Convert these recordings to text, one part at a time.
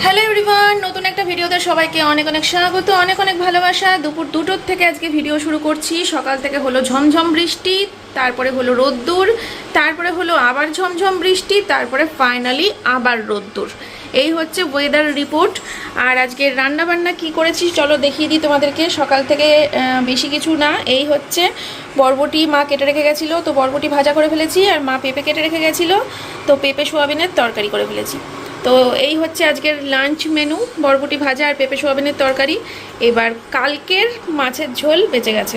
Hello everyone, নতুন একটা ভিডিওতে সবাইকে অনেক অনেক স্বাগত, অনেক অনেক ভালোবাসা। দুপুর 2টোর থেকে আজকে ভিডিও শুরু করছি। সকাল থেকে হলো ঝমঝম বৃষ্টি, তারপরে হলো রোদ্দুর, তারপরে হলো আবার ঝমঝম বৃষ্টি, তারপরে ফাইনালি আবার রোদ্দুর। এই হচ্ছে ওয়েদার রিপোর্ট। আর আজকে রান্না বান্না কি করেছি চলো দেখিয়ে দিই তোমাদেরকে। সকাল থেকে বেশি কিছু না, এই হচ্ছে বরবটি মা কেটে রেখে গেছিলো, তো বরবটি ভাজা করে ফেলেছি। আর মা পেঁপে কেটে রেখে গেছিলো, তো পেঁপে সোয়াবিনের তরকারি করে ফেলেছি। তো এই হচ্ছে আজকের লাঞ্চ মেনু, বরবটি ভাজা আর পেঁপে সোয়াবিনের তরকারি। এবার কালকের মাছের ঝোল বেঁচে গেছে,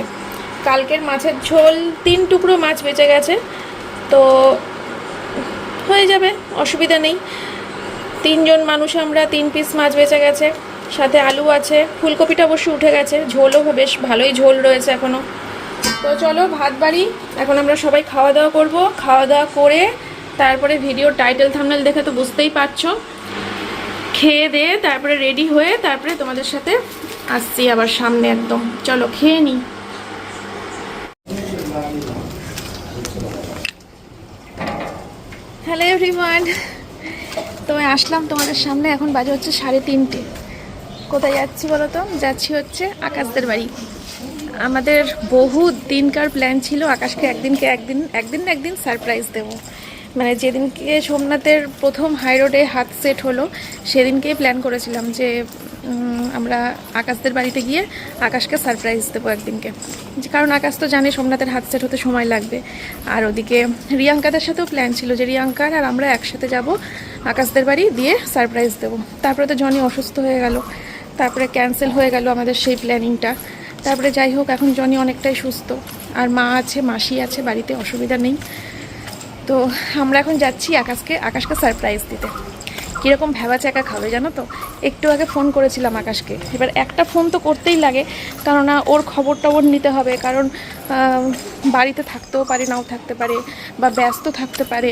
কালকের মাছের ঝোল 3 টুকরো মাছ বেঁচে গেছে, তো হয়ে যাবে, অসুবিধা নেই। 3 জন মানুষ আমরা, 3 পিস মাছ বেঁচে গেছে, সাথে আলু আছে, ফুলকপিটা অবশ্য উঠে গেছে, ঝোলও বেশ ভালোই ঝোল রয়েছে এখনও। তো চলো ভাত বাড়ি, এখন আমরা সবাই খাওয়া দাওয়া করবো। খাওয়া দাওয়া করে তারপরে ভিডিওর টাইটেল থাম্বনেল দেখে তো বুঝতেই পারছো, খেয়ে দিয়ে তারপরে রেডি হয়ে তারপরে তোমাদের সাথে আসছি আবার সামনে একদম। চলো খেয়ে নিই। হ্যালো এভরিওয়ান, তো আসলাম তোমাদের সামনে, এখন বাজে হচ্ছে 3:30। কোথায় যাচ্ছি বলো তো? যাচ্ছি হচ্ছে আকাশদের বাড়ি। আমাদের বহু দিনকার প্ল্যান ছিল আকাশকে একদিন সারপ্রাইজ দেবো। মানে যেদিনকে সোমনাথের প্রথম হাই রোডে হাত সেট হলো সেদিনকেই প্ল্যান করেছিলাম যে আমরা আকাশদের বাড়িতে গিয়ে আকাশকে সারপ্রাইজ দেবো একদিনকে, কারণ আকাশ তো জানে সোমনাথের হাত সেট হতে সময় লাগবে। আর ওদিকে রিয়াঙ্কাদের সাথেও প্ল্যান ছিল যে রিয়াঙ্কার আর আমরা একসাথে যাব আকাশদের বাড়ি, দিয়ে সারপ্রাইজ দেবো। তারপরে তো জনি অসুস্থ হয়ে গেল, তারপরে ক্যান্সেল হয়ে গেল আমাদের সেই প্ল্যানিংটা। তারপরে যাই হোক, এখন জনি অনেকটাই সুস্থ, আর মা আছে, মাসি আছে বাড়িতে, অসুবিধা নেই। তো আমরা এখন যাচ্ছি আকাশকে সারপ্রাইজ দিতে। কীরকম ভ্যাবাচ্যাকা খাবে জানো তো। একটু আগে ফোন করেছিলাম আকাশকে, এবার একটা ফোন তো করতেই লাগে, কেননা ওর খবর টবর নিতে হবে, কারণ বাড়িতে থাকতেও পারে, নাও থাকতে পারে, বা ব্যস্ত থাকতে পারে,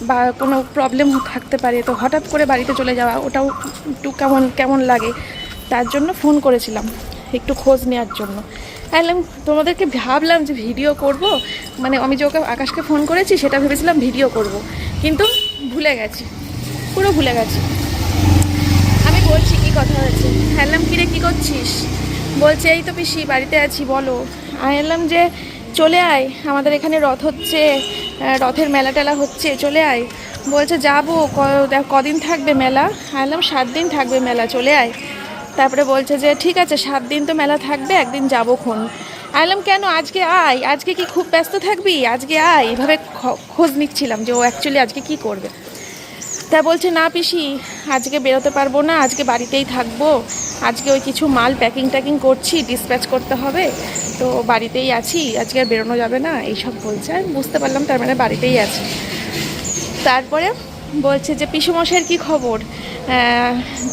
বা কোনো প্রবলেম থাকতে পারে। তো হঠাৎ করে বাড়িতে চলে যাওয়া, ওটাও একটু কেমন লাগে, তার জন্য ফোন করেছিলাম একটু খোঁজ নেওয়ার জন্য। তোমাদেরকে ভাবলাম যে ভিডিও করব, মানে আমি যে ওকে আকাশকে ফোন করেছি সেটা ভেবেছিলাম ভিডিও করব, কিন্তু ভুলে গেছি, পুরো ভুলে গেছি। আমি বলছি কি কথা হয়েছে, হ্যালাম কিরে কী করছিস? বলছে এই তো পিসি বাড়িতে আছি, বলো। আমি বললাম যে চলে আয়, আমাদের এখানে রথ হচ্ছে, রথের মেলা টেলা হচ্ছে, চলে আয়। বলছে যাবো, কদিন থাকবে মেলা? আমি বললাম 7 দিন থাকবে মেলা, চলে আয়। তারপরে বলছে যে ঠিক আছে 7 দিন তো মেলা থাকবে, একদিন যাবো খন। আইলাম কেন, আজকে আয়, আজকে কি খুব ব্যস্ত থাকবি, আজকে আয়। এভাবে খোঁজ নিচ্ছিলাম যে ও অ্যাকচুয়ালি আজকে কি করবে। তা বলছে না পিসি, আজকে বেরোতে পারবো না, আজকে বাড়িতেই থাকবো, আজকে ওই কিছু মাল প্যাকিং করছি, ডিসপ্যাচ করতে হবে, তো বাড়িতেই আছি, আজকে আর বেরোনো যাবে না, এইসব বলছে। আমি বুঝতে পারলাম তার মানে বাড়িতেই আছে। তারপরে বলছে যে পিসুমশাইয়ের কী খবর,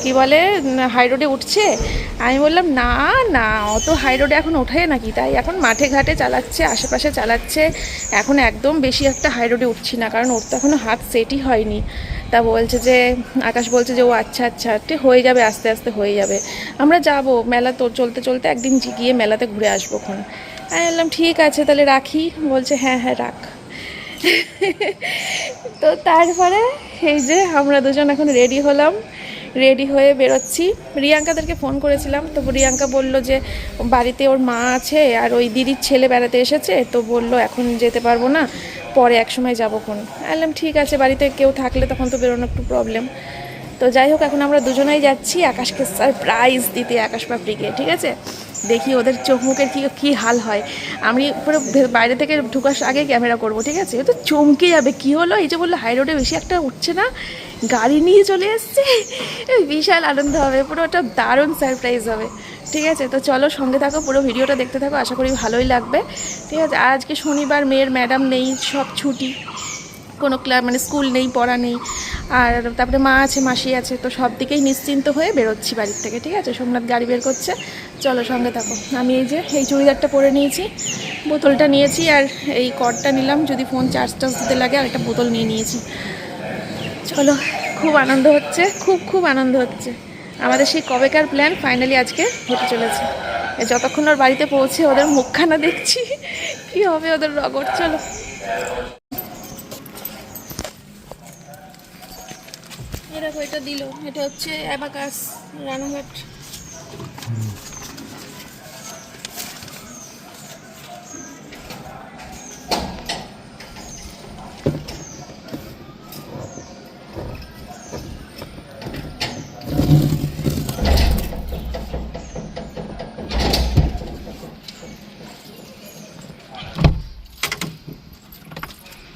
কি বলে হাই রোডে উঠছে? আমি বললাম না না, অত হাই রোডে এখন ওঠে নাকি, তাই এখন মাঠে ঘাটে চালাচ্ছে, আশেপাশে চালাচ্ছে, এখন একদম বেশি একটা হাই রোডে উঠছি না, কারণ ওর তো এখনও হাত সেটই হয়নি। তা বলছে যে আকাশ বলছে যে ও আচ্ছা হয়ে যাবে, আস্তে আস্তে হয়ে যাবে, আমরা যাব মেলা তো চলতে চলতে একদিন গিয়ে মেলাতে ঘুরে আসবো খন। আমি বললাম ঠিক আছে তাহলে রাখি। বলছে হ্যাঁ রাখ। তো তারপরে এই যে আমরা দুজন এখন রেডি হলাম, রেডি হয়ে বেরোচ্ছি। রিয়াঙ্কাদেরকে ফোন করেছিলাম, তো রিয়াঙ্কা বলল যে বাড়িতে ওর মা আছে আর ওই দিদির ছেলে বেড়াতে এসেছে, তো বলল এখন যেতে পারবো না, পরে এক সময় যাবো খন। বললাম ঠিক আছে, বাড়িতে কেউ থাকলে তখন তো বেরোনো একটু প্রবলেম। তো যাই হোক, এখন আমরা দুজনেই যাচ্ছি আকাশকে সারপ্রাইজ দিতে, আকাশ পাপড়িকে। ঠিক আছে, দেখি ওদের চোখ মুখের কী হাল হয়। আমি পুরো বাইরে থেকে ঢুকার আগে ক্যামেরা করবো, ঠিক আছে? ও তো চমকে যাবে, কী হলো, এই যে বললো হাই রোডে বেশি একটা উঠছে না, গাড়ি নিয়ে চলে এসছে, বিশাল আনন্দ হবে, পুরো একটা দারুণ সারপ্রাইজ হবে। ঠিক আছে, তো চলো সঙ্গে থাকো, পুরো ভিডিওটা দেখতে থাকো, আশা করি ভালোই লাগবে। ঠিক আছে, আজকে শনিবার, মেয়ের ম্যাডাম নেই, সব ছুটি, কোনো মানে স্কুল নেই, পড়া নেই, আর তারপরে মা আছে, মাসি আছে, তো সব দিকেই নিশ্চিন্ত হয়ে বেরোচ্ছি বাড়ির থেকে। ঠিক আছে, সোমনাথ গাড়ি বের করছে, চলো সঙ্গে থাকো। আমি এই যে এই চুড়িদারটা পরে নিয়েছি, বোতলটা নিয়েছি, আর এই কর্ডটা নিলাম যদি ফোন চার্জ দিতে লাগে, আর একটা বোতল নিয়ে নিয়েছি। চলো, খুব আনন্দ হচ্ছে, খুব আনন্দ হচ্ছে। আমাদের সেই কবেকার প্ল্যান ফাইনালি আজকে হতে চলেছে। যতক্ষণ ওর বাড়িতে পৌঁছে ওদের মুখখানা দেখছি, কি হবে ওদের রগড়। চলো। দেখো এটা দিল, এটা হচ্ছে অ্যাবাকাস রানাঘাট।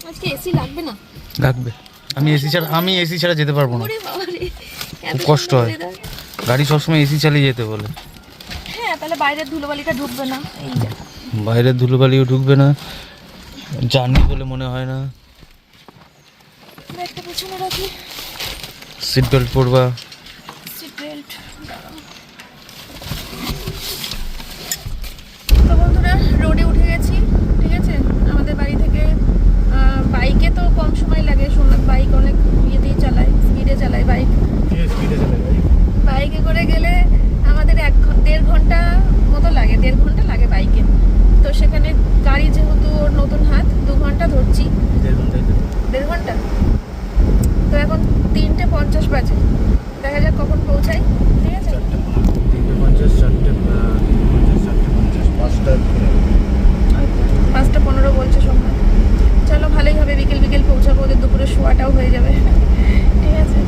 আজকে এসি লাগবে না? লাগবে। আমি এসি ছাড়া যেতে পারবো না, ওরে বাবা রে, এত খুব কষ্ট সুন্দর হয়। weather। গাড়ি সবসময় এসি চালিয়ে যেতে বলে। হ্যাঁ, তাহলে বাইরের ধুলোবালিটা ঢুকবে না। এই যে বাইরের ধুলোবালিও ঢুকবে না, জার্নি বলে মনে হয় না। ব্যাগটা পেছনে রাখি, সিট বেল্ট পরবা। Seat belt. তো বন্ধুরা, রোডে উঠে গেছি, ঠিক আছে। আমাদের বাড়ি থেকে বাইকে তো কম সময় লাগে, সোমনাথ বাইক অনেক ইয়েতেই চালায়, স্পিডে চালায় বাইক। বাইকে করে গেলে আমাদের 1.5 ঘন্টা মতো লাগে, 1.5 ঘন্টা লাগে বাইকে। তো সেখানে গাড়ি যেহেতু ওর নতুন হাত, 2 ঘন্টা ধরছি। 1.5 ঘন্টা। তো এখন 3:50 বাজে, দেখা যাক কখন পৌঁছাই, ঠিক আছে। 5:15 বলছে সোমনাথ। চলো, ভালোই হবে, বিকেল বিকেল পৌঁছাবো, ওদের দুপুরে শোয়াটাও হয়ে যাবে, ঠিক আছে।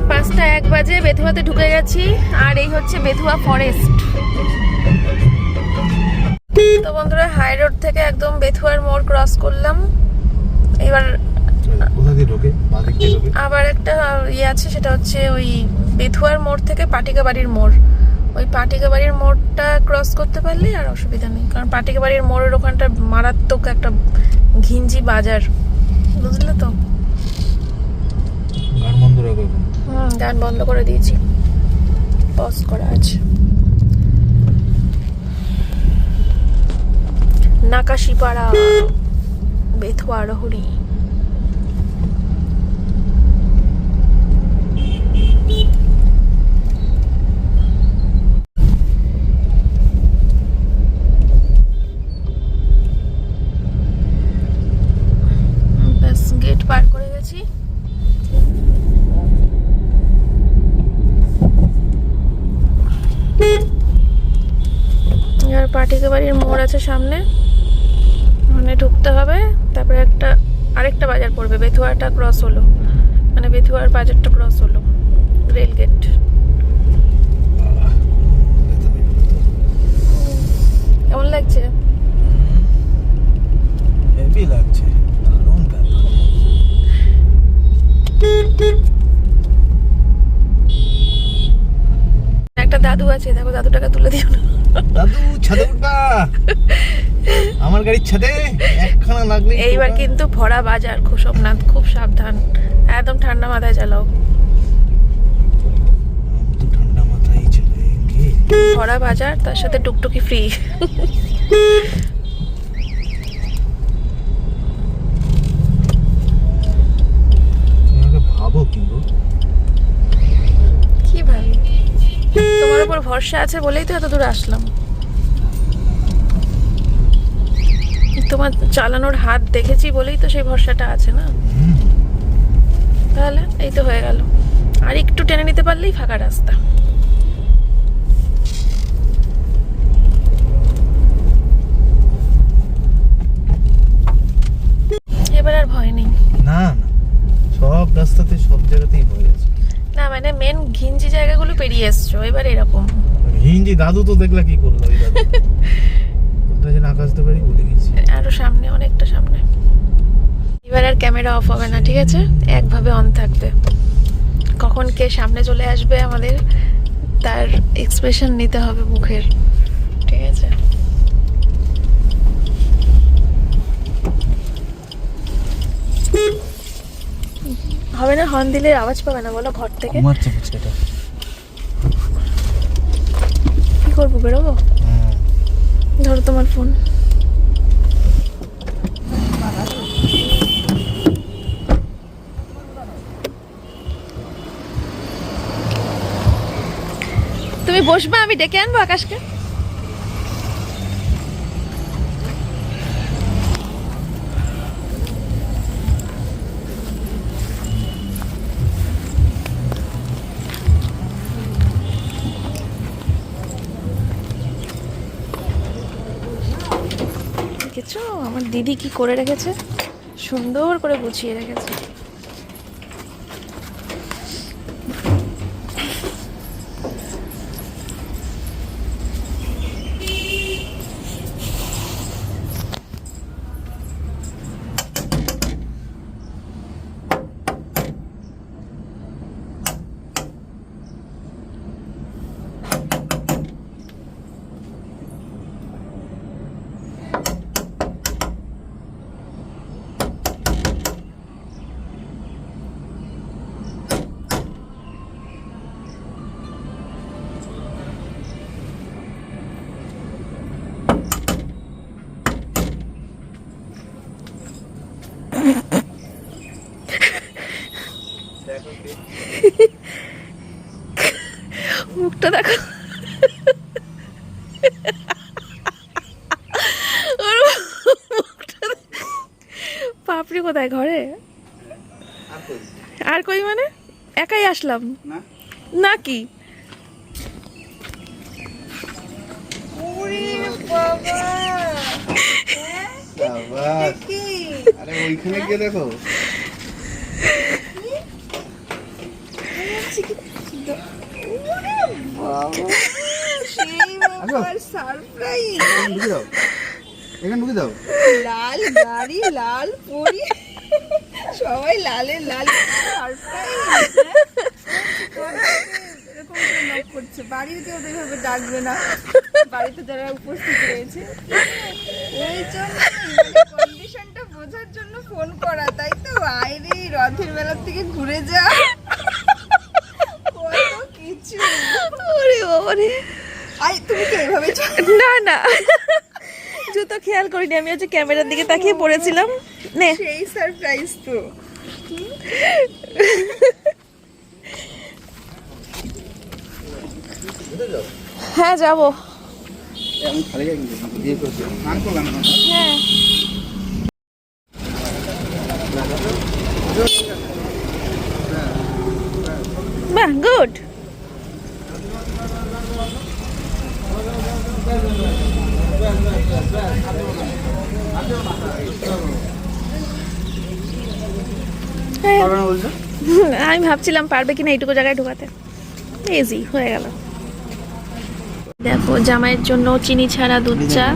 পাঁচটা 1 বাজে বেথুয়াতে ঢুকে গেছি, আর এই হচ্ছে বেথুয়া ফরেস্ট। তো বন্ধুরা, হাই রোড থেকে একদম বেথুয়ার মোড় ক্রস করলাম। এবার আবার একটা ইয়ে আছে, সেটা হচ্ছে ওই বেথুয়ার মোড় থেকে পাটিকা বাড়ির মোড়। ওই পাটিকা বাড়ির মোড়টা ক্রস করতে পারলেই আর অসুবিধা নেই, কারণ পাটিকা বাড়ির মোড়ের ওখানটা মারাত্মক একটা ঘিঞ্জি বাজার, বুঝলে তো। গান বন্ধ করে দিয়েছি, পজ করা আছে। নাকাশিপাড়া, বেথুয়া রহুরি। ব্যাস, গেট পার করে গেছি। আর পাটিকা বাড়ির মোড় আছে সামনে, ওখানে ঢুকতে হবে। তারপরে আরেকটা বাজার পড়বে, বেথুয়াটা ক্রস হলো, মানে বেথুয়ার বাজারটা ক্রস হলো, রেল গেট। কেমন লাগছে? হেভি লাগছে, দারুণ ব্যাপার। একটা দাদু আছে, দেখো, দাদুটাকে তুলে দিও না। দাদু ছাদে উঠবা, আমার গাড়ির ছাদে একখানা লাগলে। এইবার কিন্তু ভরা বাজার, খুব সোমনাথ, খুব সাবধান, একদম ঠান্ডা মাথায় চালাও। ঠান্ডা মাথায় চালাएंगे। ভরা বাজার, তার সাথে টুকটুকি ফ্রি। তোমাকে ভাবো কিন্তু কি ভাবি? তোমার উপর ভরসা আছে বলেই তো এত দূর আসলাম। তোমার চালানোর হাত দেখেছি বলেই তো সেই ভরসাটা আছে না। তাহলে এই তো হয়ে গেল, আর একটু টেনে নিতে পারলেই ফাঁকা রাস্তা। এবার আর ভয় নেই। না না, সব রাস্তাতে সব জায়গাতেই ভয় আছে। না মানে মেন ঘিঞ্জি জায়গাগুলো পেরিয়ে এসছো, এবার এরকম। হিঞ্জি দাদু তো দেখলা কি করলো, ওই দাদু কোথায় যেন আকাশতে পারি ভুলে গেছি। আরো সামনে, অনেকটা সামনে। এবার আর ক্যামেরা অফ হবে না, ঠিক আছে? একভাবে অন থাকবে। কখন কে সামনে চলে আসবে আমাদের তার এক্সপ্রেশন নিতে হবে মুখের, ঠিক আছে? হবে না, হর্ন দিলে আওয়াজ পাবে না বলো ঘর থেকে? ঘুমাচ্ছে ফুচকাটা। কি করবো, বেরোবো? ধরো তোমার ফোন। তুমি বসবা, আমি ডেকে আনবো আকাশকে। দেখেছো আমার দিদি কি করে রেখেছে, সুন্দর করে গুছিয়ে রেখেছে। মুখটা দেখো, ওর মুখটা দেখো। পাপড়ি কোথায়, ঘরে? আর কই মানে একাই আসলাম নাকি? আরে ওইখানে গিয়ে দেখো। এখানে ঢুকে দাও। লাল গাড়ি, লাল পরি, সবাই লালের লাল এরকম নক করছে। বাড়ির কেউ এইভাবে ডাকবে না, বাড়িতে যারা উপস্থিত রয়েছে ওই জন্য কন্ডিশনটা বোঝার জন্য ফোন করা, তাই তো? আইরে রথের বেলার থেকে ঘুরে যা, কত কিছু। ওরে ওরে, আই তুমি কি এইভাবে না না জুতো খেয়াল করিনি, আমি হচ্ছে ক্যামেরার দিকে তাকিয়ে পড়েছিলাম। নে সেই সারপ্রাইজ তো। হ্যাঁ যাবো। আমি খালি যাই কিন্তু বিয়ে করছি আর করলাম না। হ্যাঁ বাহ, গুড। আমি ভাবছিলাম পারবে কিনা এইটুকু জায়গায় ঢোকাতে, ইজি হয়ে গেল। দেখো জামাইয়ের জন্য চিনি ছাড়া দুধ চা।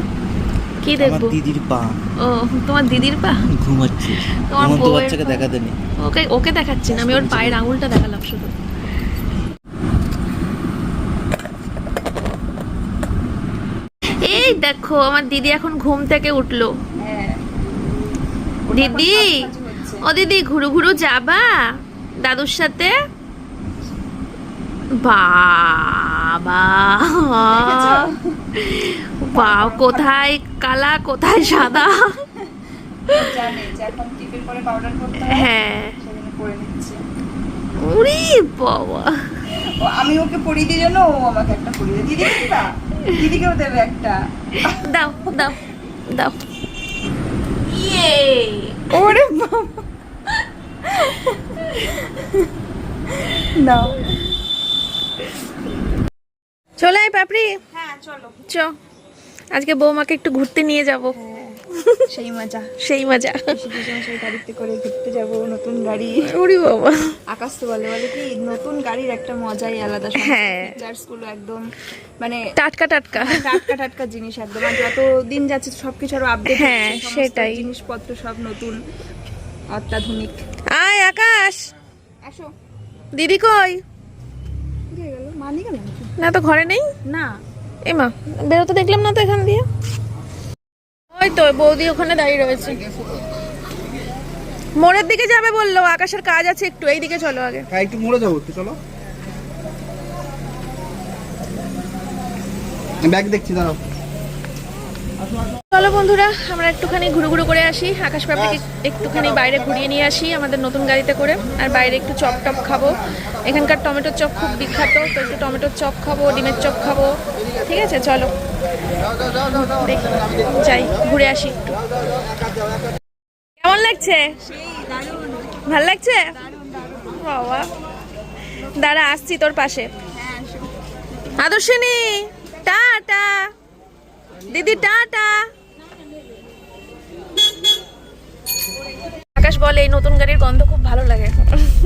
কি দেখবো? দিদির পা। ও তোমার দিদির পা ঘুমাচ্ছে, তোমার ঘুমন্ত বউয়ের বাচ্চাকে পা। দেখাতে নেই। ওকে ওকে দেখাচ্ছি না, আমি ওর পায়ের আঙুলটা দেখালাম শুধু। এই দেখো আমার দিদি এখন ঘুম থেকে উঠলো। দিদি, ও দিদি ঘুরু ঘুরু যাবা দাদুর সাথে? বাবা বাহ, কোথায় কালা কোথায় সাদা। জানে যে এখন টিপের পরে পাউডার করতে হয়, হ্যাঁ সেজন্য করে নিচ্ছে। উরি বাবা, ও আমি ওকে পরিয়ে দিই জন্য ও আমাকে একটা পরিয়ে দিদি দিবা, দিদিকেও দেবে একটা। দাও দাও দাও। ইয়ে ওরে বাবা, না চলে আয় পাপড়ি, হ্যাঁ চলো চ আজকে বৌমাকে একটু ঘুরতে নিয়ে যাব। সেই মজা সেই মজা। সেই গাড়িতে করে ঘুরতে যাব, নতুন গাড়ি। ওরে বাবা, আকাশ তো বলে কি নতুন গাড়ির একটা মজাই আলাদা। হ্যাঁ। ফিচার্স গুলো একদম মানে টাটকা টাটকা। টাটকা টাটকা জিনিস একদম। আর যত দিন যাচ্ছে সবকিছু আরো আপডেট হ্যাঁ, হচ্ছে, সেটাই। জিনিসপত্র সব নতুন অত্যাধুনিক। আয় আকাশ, আসো। দিদি কই? কোথায় গেল? মানি গেল না তো ঘরে নেই। না, এমা বেরোতে দেখলাম না তো এখান দিয়ে। ওই তো বৌদি ওখানে দাঁড়িয়ে রয়েছে। মোড়ের দিকে যাবে বললো, আকাশের কাজ আছে একটু, এই দিকে চলো আগে। হ্যাঁ একটু মোড়ে যাবো, একটু চলো। ব্যাগ দেখছি, দাঁড়াও। চলো বন্ধুরা, আমরা একটুখানি ঘুরু ঘুরু করে আসি, আকাশ পাপড়িকে একটুখানি বাইরে ঘুরিয়ে নিয়ে আসি আমাদের নতুন গাড়িতে করে। আর বাইরে একটু চপ টপ খাবো, এখানকার টমেটোর চপ খুব বিখ্যাত, তো একটু টমেটোর চপ খাবো, ডিমের চপ খাবো। ঠিক আছে চলো যাই, ঘুরে আসি একটু। কেমন লাগছে? ভাল লাগছে বাবা। দাঁড়া আসছি তোর পাশে। আদর্শিনী টাটা, দিদি টাটা। আকাশ বলে এই নতুন গাড়ির গন্ধ খুব ভালো লাগে।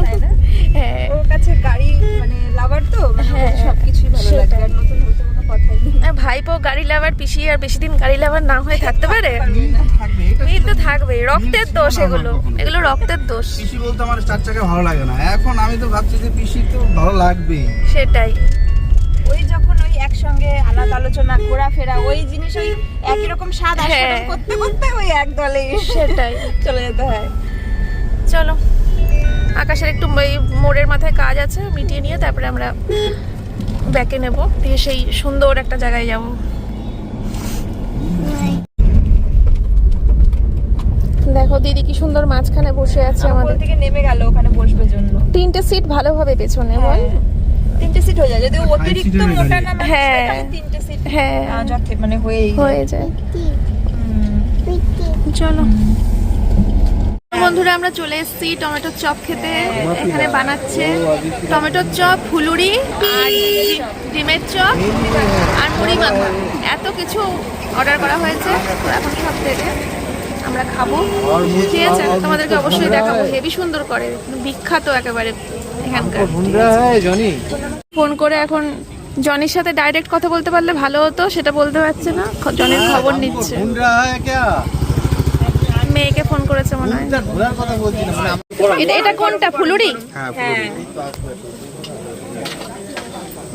তাই না? হ্যাঁ, ওর কাছে গাড়ি মানে লাভার তো, মানে হ্যাঁ, সবকিছুই ভালো লাগে। সেটাই। আর নতুন হতে কোনো কথাই নেই। আর ভাইপো গাড়ি লাভার, পিসি আর বেশি দিন গাড়ি লাভার না হয়ে থাকতে পারে? থাকবে, এটা এই তো থাকবে, রক্তের দোষ এগুলো, এগুলো রক্তের দোষ। পিসি বলতে আমার 4 চাকা ভালো লাগে না। এখন আমি তো ভাবছি যে পিসি তো ভালো লাগবে। সেটাই। ওই যখন ওই একসঙ্গে আলাপ আলোচনা ঘোরাফেরা, ওই জিনিস ওই একই রকম স্বাদ হ্যাঁ। আস্বাদন করতে করতে ওই এক দলে সেটাই। চলে যেতে হয়। চলো, আকাশের একটু এই মোড়ের মাথায় কাজ আছে, মিটিয়ে নিয়ে তারপরে আমরা ব্যাকে নেব, দিয়ে সেই সুন্দর একটা জায়গায় যাব। দেখো দিদি কি সুন্দর মাঝখানে বসে আছে আমার আমাদের। থেকে নেমে গেল ওখানে বসবে জন্য। 3টে সিট ভালোভাবে পেছনে বল। হ্যাঁ, 3টে সিট হয়ে যায় যদি ও অতিরিক্ত high seat মোটা হয়ে না মানুষ হ্যাঁ। হয়, তাহলে 3টে সিট হ্যাঁ, মানে হয়েই যায়। হয়ে যায়। চলো বন্ধুরা, আমরা চলে এসেছি টমেটোর চপ খেতে। এখানে বানাচ্ছে টমেটোর চপ, ফুলুরি আর ডিমের চপ আর মুড়ি মাখা, এত কিছু অর্ডার করা হয়েছে। তো এখন সব থেকে আমরা খাবো, ঠিক আছে? তোমাদেরকে অবশ্যই দেখাবো, হেভি সুন্দর করে, বিখ্যাত একেবারে এখানকার। ফোন করে এখন জনির সাথে ডাইরেক্ট কথা বলতে পারলে ভালো হতো, সেটা বলতে পারছে না, জনির খবর নিচ্ছে। মেয়েকে ফোন করেছে মনে হয়। এটা কোনটা, ফুলুরি? হ্যাঁ,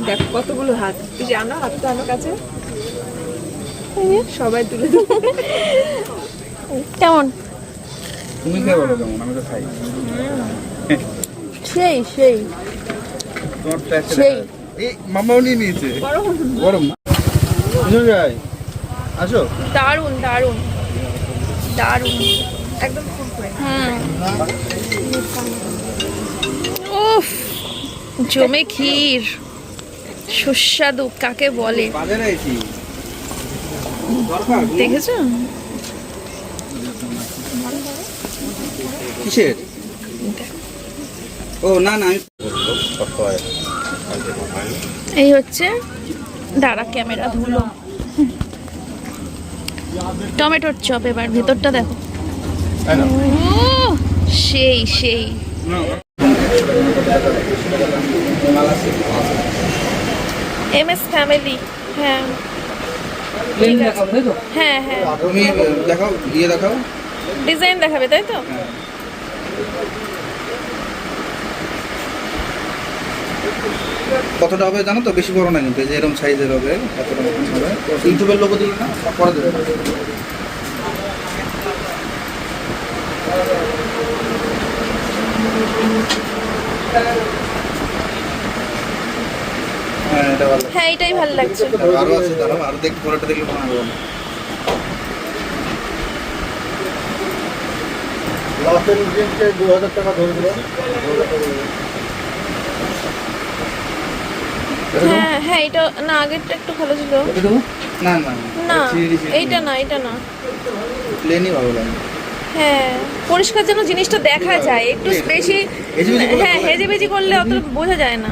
দেখ কতগুলো হাত, তুই জানো হাতটা আমার কাছে সবাই তুলে দেবো। কেমন? তুমি খেয়ে বলো কেমন, আমি তো খাই। সেই সেই তোমার প্লেটে সেই। এই মামাও নিয়ে নিয়েছে। গরম না? বুঝে যাই। আসো। দারুন দারুন দারুন, একদম ফুরফুরে। উফ, জমে ক্ষীর, সুস্বাদু কাকে বলে বাজারে আইছি। দরকার দেখেছো? কিসের? ও না না, আমি এই হচ্ছে, দাঁড়া ক্যামেরা ধুলো, টমেটোর চপ। এবার ভেতরটা দেখো, উহ, সেই সেই। MS ফ্যামিলি, হ্যাঁ ঠিক আছে। হ্যাঁ হ্যাঁ, তুমি দেখাও, দিয়ে দেখাও। ডিজাইন দেখাবে তাই তো? কতটা হবে জানো তো? বেশি বড় না কিন্তু, এই যে এরকম সাইজের হবে, কতটা মতন হবে। ইউটিউবের লোগো দিল না, সব করে দেবে। হ্যাঁ এটা ভালো। হ্যাঁ এটাই ভালো লাগছে। আরো আছে, দাঁড়াও আরো দেখি, পরেরটা দেখলে মনে হবে। লাস্টের ইঞ্জিনকে 2000 টাকা ধরে দিল। হ্যাঁ হ্যাঁ, এটা না, আগেরটা একটু ভালো ছিল। না না না চিড়ি চিড়ি। এইটা না, এটা না। প্লেনই ভালো লাগে। হ্যাঁ, পরিষ্কার যেন জিনিসটা দেখা যায়, একটু বেশি হেজিমেজি করলে হ্যাঁ হেজেবেজি করলে অত বোঝা যায় না।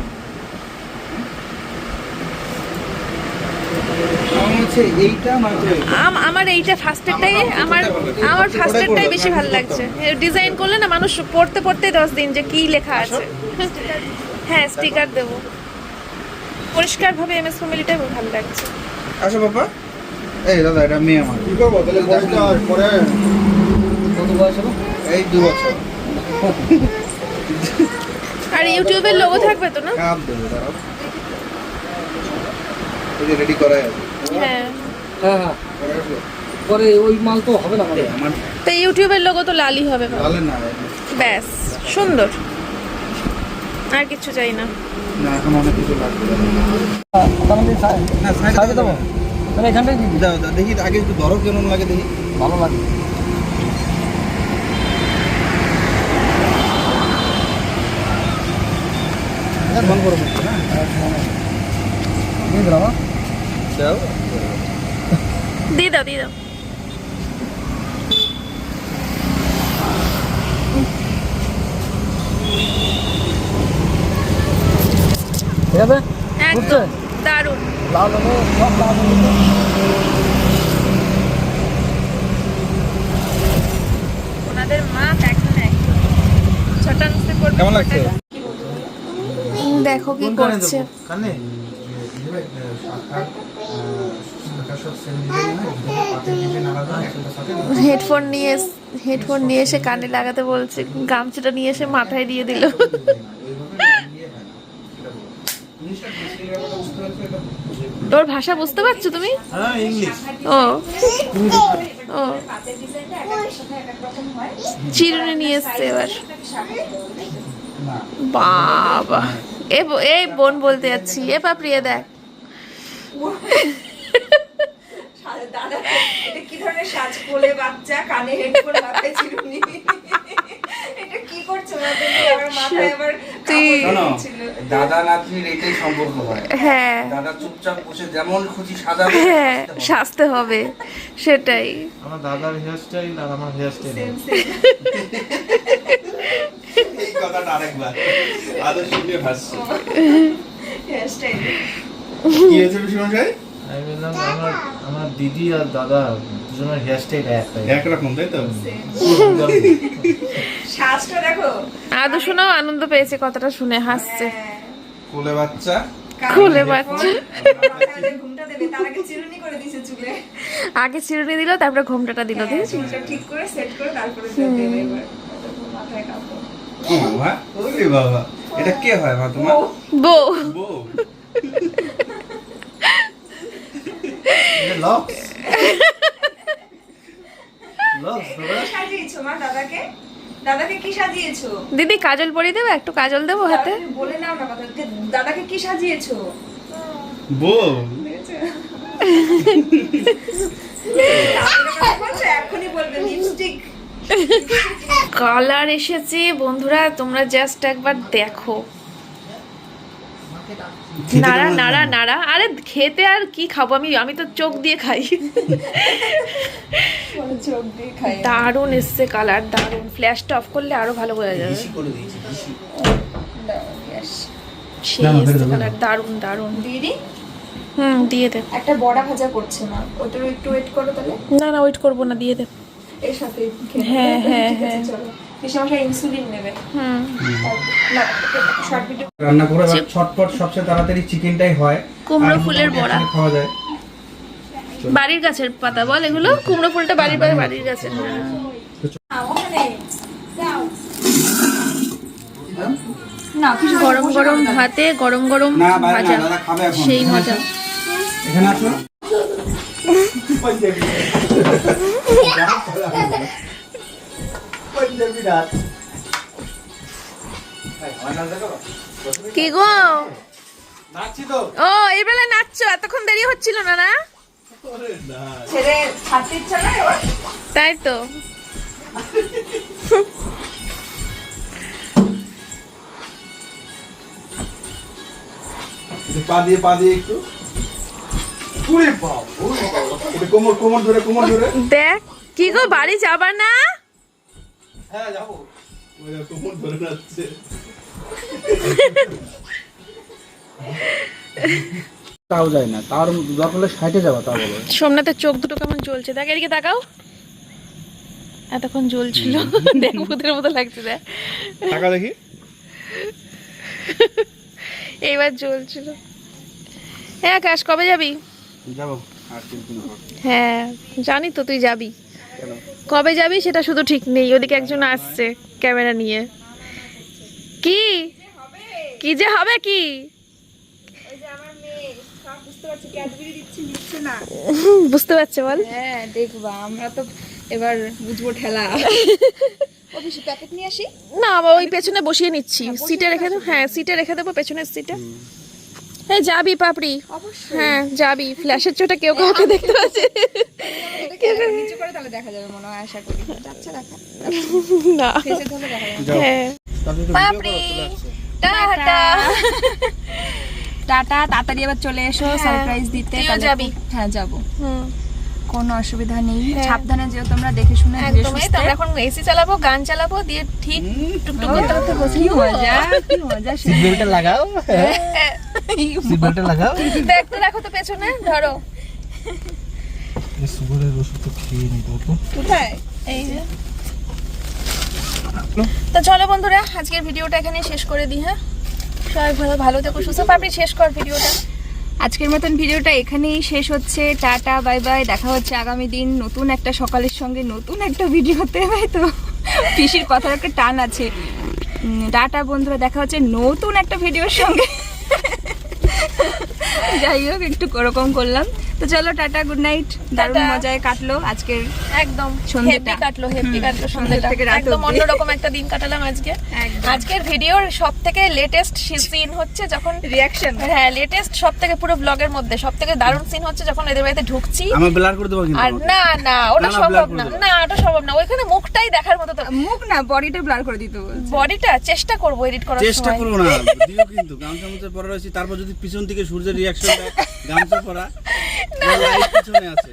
আমার হচ্ছে এইটা নয়তো আমার এইটা ফার্স্টেরটাই আমার ফার্স্টেরটাই বেশি ভালো লাগছে। ডিজাইন করলে না মানুষ পড়তে পড়তে 10 দিন যে কি লেখা আছে। হ্যাঁ, স্টিকার দেবো পরিষ্কারভাবে, এমএস ফ্যামিলিটাই ভালো লাগছে। আসো বাবা। এই দাদা, এটা মেয়ে আমার। কি করবো তাহলে? পরে কত বয়স হলো? এই 2 বছর। আর ইউটিউবের লোগো থাকবে তো না? কাপ দেবো, দাঁড়াও। এই যে রেডি করা আছে। হ্যাঁ, হ্যাঁ পরে ওই মাল তো হবে না আমাদের। আমার তো ইউটিউবের লোগো তো লালই হবে, ভালো না। ব্যাস সুন্দর, আর কিছু চাই না। না, এখন অনেক কিছু লাগবে। তাহলে না, সাইডে সাইডে দেবো, মানে এখানটাই দিবি। দাও দাও, দেখি আগে একটু ধরো কেমন লাগে দেখি। ভালো লাগে। মন করে বলছো না? দিয়ে দিলাম। দাও। দিয়ে দাও, দিয়ে দাও। ঠিক আছে, একদম দারুণ। লাল হবে, সব লাল হবে। ওনাদের মা এখন একদম ছটাংশে করবে। কেমন লাগছে? দেখো কি করছে। কানে হেডফোন নিয়ে এসে কানে লাগাতে বলছে, গামছাটা নিয়ে এসে মাথায় দিয়ে দিল। তোর ভাষা বুঝতে পারছো তুমি? হ্যাঁ, ইংলিশ। ও ও চিরুনি নিয়ে এসছে এবার। বাবা, এই বোন বলতে যাচ্ছি, এ পাপড়িয়ে দেখ। দাদা এটা কি ধরনের সাজ? কোলে বাচ্চা, কানে হেডফোন, মাথায় চিরুনি। এটা কি করছো? আমার মাথায় আবার দাদা নাতনির এটাই সম্পর্ক হয়। হ্যাঁ দাদা চুপচাপ বসে যেমন খুশি সাজাবে, হ্যাঁ, সাজতে হবে, সেটাই। আমার দাদার হেয়ারস্টাইল আর আমার হেয়ারস্টাইল এই কথাটা আরেকবার আদর্শ নিয়ে ভাসছে। হেয়ারস্টাইল কি হয়েছে বিশ্বমশাই? আমি বললাম আমার দিদি আর দাদা দুজনের হেয়ারস্টাইল একরকম, তাই তো? সাজটা দেখো। আদু শোনাও আনন্দ পেয়েছে কথাটা শুনে, হাসছে। কোলে বাচ্চা, কোলে বাচ্চা। মাথায় ঘুমটা দেবে, তার আগে চিরুনি করে দিয়েছে চুলে। আগে চিরুনি দিল, তারপরে ঘোমটাটা দিল, দেখেছিস? চুলটা ঠিক করে সেট করে তারপরে দেবে এবার মাথায় কাপড়। ও মা, ওরে বাবা, এটা কে হয় মা তোমার? বউ। বউ। সাজিয়েছো মা দাদাকে? দাদাকে কি সাজিয়েছো? দিদি কাজল পরিয়ে দেবে, একটু কাজল দেবো হাতে। তুমি বলে নাও না কথা। দাদাকে কি সাজিয়েছো? বউ। এখনই বলবে লিপস্টিক। কালার এসেছে বন্ধুরা, তোমরা জাস্ট একবার দেখো। নাড়া নাড়া নাড়া। আরে খেতে আর কি খাবো, আমি তো চোখ দিয়ে খাই। চোখ দিয়ে খাই। দারুণ এসছে কালার, দারুণ। ফ্ল্যাশটা অফ করলে আরো ভালো বোঝা যাবে। সেই এসছে কালার, দারুণ দারুণ। দিদি দিয়ে দে। একটা বড়া ভাজা করছে না, ওটার একটু ওয়েট করো তাহলে। না ওয়েট করবো না, দিয়ে দে। এর সাথে হ্যাঁ, হ্যাঁ, ঠিক আছে, হ্যাঁ। চলো। পিসমশাই ইনসুলিন নেবে। না, শর্ট ভিডিও রান্না করে ছটপট সবচেয়ে তাড়াতাড়ি চিকেনটাই হয়। কুমড়ো ফুলের বড়া, খাওয়া যায়। বাড়ির গাছের পাতা বল এগুলো। কুমড়ো ফুলটা বাড়ির গাছের। ওখানে না কিছু গরম গরম ভাতে গরম গরম না বাইরে ভাজা, না, দাদা খাবে এখন। সেই মজা। এখানে আসো। কি গো? নাচছি তো। ও এই বেলায় নাচছো? এতক্ষণ দেরি হচ্ছিল না? না ছেড়ে ছাড়তে ইচ্ছা না এবার। তাই তো। পা দিয়ে একটু। ওরে বাবা, ওরে বাবা। এটা কোমর ধরে। দেখ কি গো, বাড়ি যাবা না? হ্যাঁ যাবো। কোমর ধরে যাচ্ছে। তাও যায় না, তার দরকার হলে সাইডে যাবো, তা বলো। সোমনাথের চোখ দুটো কেমন জ্বলছে, দেখ এদিকে তাকাও। এতক্ষণ জ্বলছিল, দেখ ভূতের মতো লাগছে, দেখ টাকা দেখি। এইবার জ্বলছিল। হ্যাঁ আকাশ, কবে যাবি? যাবো আর 3 দিন পর। হ্যাঁ জানি তো তুই যাবি, কেন? কবে যাবি সেটা শুধু ঠিক নেই। ওদিকে একজন আসছে ক্যামেরা নিয়ে। কি কি যে হবে কি? ওই যে আমার মেয়ে সব বুঝতে পারছি, ক্যাডবেরি দিচ্ছি নিচ্ছে না। বুঝতে পারছে বল। হ্যাঁ দেখবা, আমরা তো এবার বুঝবো ঠেলা। ও বেশি প্যাকেট নিয়ে আসি। না ওই পেছনে বসিয়ে নিচ্ছি, সিটে রেখে দেবো। হ্যাঁ সিটে রেখে দেবো, পেছনের সিটে। হ্যাঁ যাবি পাপড়ি? অবশ্যই। হ্যাঁ যাবি, ফ্ল্যাশের চোটে কেউ কাউকে দেখতে পাচ্ছে নিচে করে তাহলে দেখা যাবে মনে হয়, আশা করি। যাচ্ছে দেখা, না। ফেসে ধরে দেখা যাবে। যাও। হ্যাঁ তারপরে তো পাপড়ি ভিডিও করা চলে আসছে। টাটা। টাটা, তাড়াতাড়ি এবার চলে এসো হ্যাঁ। সারপ্রাইজ দিতে। তুইও তাহলে যাবি? হ্যাঁ যাবো, হুম কোনো অসুবিধা নেই। হ্যাঁ। সাবধানে যেও তোমরা, দেখে শুনে ধীরে একদম। এই তো সুস্থে। আমরা এখন এসি চালাবো, গান চালাবো, দিয়ে ঠিক টুকটুক করতে করতে বসে কি মজা, কি মজা। সিট বেল্টটা লাগাও। সিট বেল্টটা লাগাও। দেখতে রাখো তো পেছনে, ধরো। এই সুগারের ওষুধ তো খেয়ে নিতে হতো। কোথায়? এই যে। তো চলো বন্ধুরা, আজকের ভিডিওটা এখানে শেষ করে দিই। হ্যাঁ সবাই ভালো ভালো থেকো, সুস্থ। পাপড়ি শেষ কর ভিডিওটা। আজকের মতন ভিডিওটা এখানেই শেষ হচ্ছে। Tata, bye bye. দেখা হচ্ছে আগামী দিন নতুন একটা সকালের সঙ্গে, নতুন একটা ভিডিওতে। তাই তো পিসির কথার একটা টান আছে। টাটা বন্ধুরা, দেখা হচ্ছে নতুন একটা ভিডিওর সঙ্গে। যাই হোক, একটু ওরকম করলাম। তো চলো টাটা, গুড নাইট। দারুণ টাটা। মজায় কাটলো আজকের একদম সন্ধ্যেটা। হেভি কাটলো, হেভি কাটলো সন্ধ্যা সন্ধ্যাটা। থেকে রাত একদম অবধি। অন্যরকম একটা দিন কাটালাম আজকে। একদম। আজকের ভিডিওর সবথেকে লেটেস্ট সিন হচ্ছে যখন রিয়াকশন। হ্যাঁ লেটেস্ট সবথেকে পুরো ব্লগের মধ্যে সবথেকে দারুণ সিন হচ্ছে যখন এদের বাড়িতে ঢুকছি। আমি ব্লার করে দেবো কিন্তু। আর না না ওটা না, না, সম্ভব blur না, করে দেবো। না ওটা সম্ভব না। ওইখানে মুখটাই দেখার মতো তো। মুখ না, বডিটা ব্লার করে দিতে বলছে। বডিটা চেষ্টা করবো এডিট করার চেষ্টা সময়। করবো না, দিও কিন্তু গামছা মধ্যে পরে রয়েছে, তারপর যদি পিছন থেকে সূর্যের রিয়াকশনটা গামছা পরা লাইট পিছনে আছে।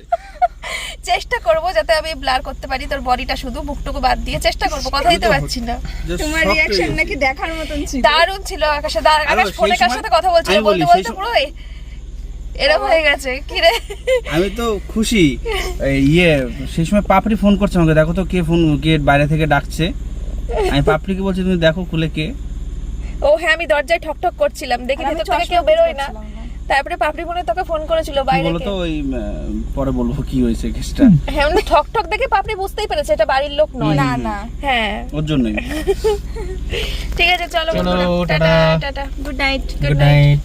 চেষ্টা করবো যাতে আমি ব্লার করতে পারি তোর বডিটা, শুধু মুখটুকু বাদ দিয়ে চেষ্টা করবো। কথাই তো পাচ্ছি না। Just তোমার shocked হয়ে রিয়াকশন গেছি। নাকি দেখার মতন ছিল। দারুণ ছিল আকাশে। আরে আকাশ সেই ফোনে কার সময়- সাথে কথা বলছিল আমি বলি, বলতে সেই বলতে পুরো এরকম হয়ে গেছে কি রে। আমি তো খুশি। সেই সময় পাপড়ি ফোন করছে আমাকে, দেখো তো কে ফোন, গেট বাইরে থেকে ডাকছে। আমি পাপড়িকে বলছি তুমি দেখো খুলে কে। ও হ্যাঁ আমি দরজায় ঠক ঠক করছিলাম, দেখি আর আমি ভেতর থেকে চশমা কেউ বেরোয় না। পরতে পারছিলাম না। তারপরে পাপড়ি মনে হয় তোকে ফোন করেছিল কি বাইরে বলো কে। তো ওই পরে বলবো কি হয়েছে কেসটা। হ্যাঁ মানে ঠক ঠক দেখে পাপড়ি বুঝতেই পেরেছে এটা বাড়ির লোক নয়। না না, হ্যাঁ ওর জন্যই। ঠিক আছে চলো চলো, বন্ধুরা, tata. Tata. Good night. Good night.